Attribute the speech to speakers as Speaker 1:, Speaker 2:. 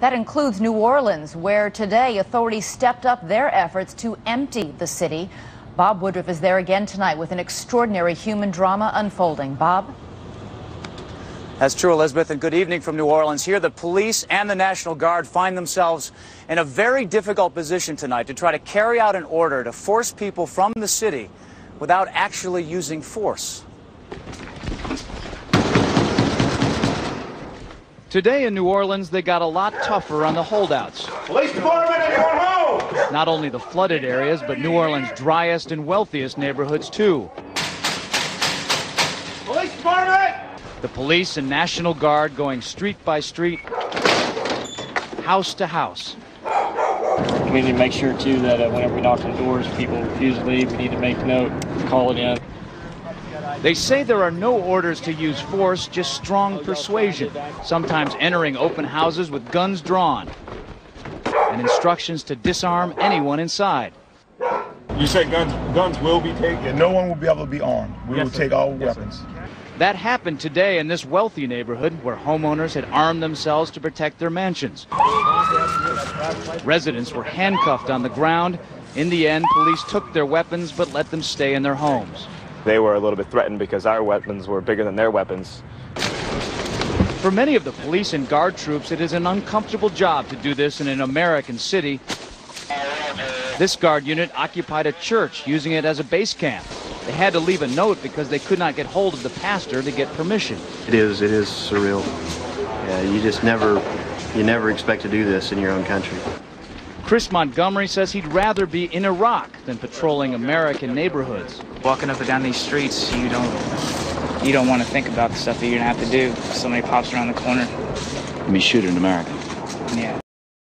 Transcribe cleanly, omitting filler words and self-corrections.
Speaker 1: That includes New Orleans, where today authorities stepped up their efforts to empty the city. Bob Woodruff is there again tonight with an extraordinary human drama unfolding. Bob?
Speaker 2: That's true, Elizabeth, and good evening from New Orleans. Here, the police and the National Guard find themselves in a very difficult position tonight to try to carry out an order to force people from the city without actually using force.
Speaker 3: Today in New Orleans, they got a lot tougher on the holdouts.
Speaker 4: Police department, anyone home?
Speaker 3: Not only the flooded areas, but New Orleans' driest and wealthiest neighborhoods, too.
Speaker 4: Police department!
Speaker 3: The police and National Guard going street by street, house to house.
Speaker 5: We need to make sure, too, that whenever we knock on doors, people refuse to leave. We need to make note, call it in.
Speaker 3: They say there are no orders to use force, just strong persuasion, sometimes entering open houses with guns drawn, and instructions to disarm anyone inside.
Speaker 4: You said guns will be taken?
Speaker 6: Yeah, no one will be able to be armed. We will take all weapons.
Speaker 3: That happened today in this wealthy neighborhood where homeowners had armed themselves to protect their mansions. Residents were handcuffed on the ground. In the end, police took their weapons but let them stay in their homes.
Speaker 7: They were a little bit threatened because our weapons were bigger than their weapons.
Speaker 3: For many of the police and guard troops, it is an uncomfortable job to do this in an American city. This guard unit occupied a church, using it as a base camp. They had to leave a note because they could not get hold of the pastor to get permission.
Speaker 8: It is surreal. Yeah, you never expect to do this in your own country.
Speaker 3: Chris Montgomery says he'd rather be in Iraq than patrolling American neighborhoods.
Speaker 9: Walking up and down these streets, you don't want to think about the stuff that you're gonna have to do if somebody pops around the corner.
Speaker 10: You mean shoot an American?
Speaker 9: Yeah.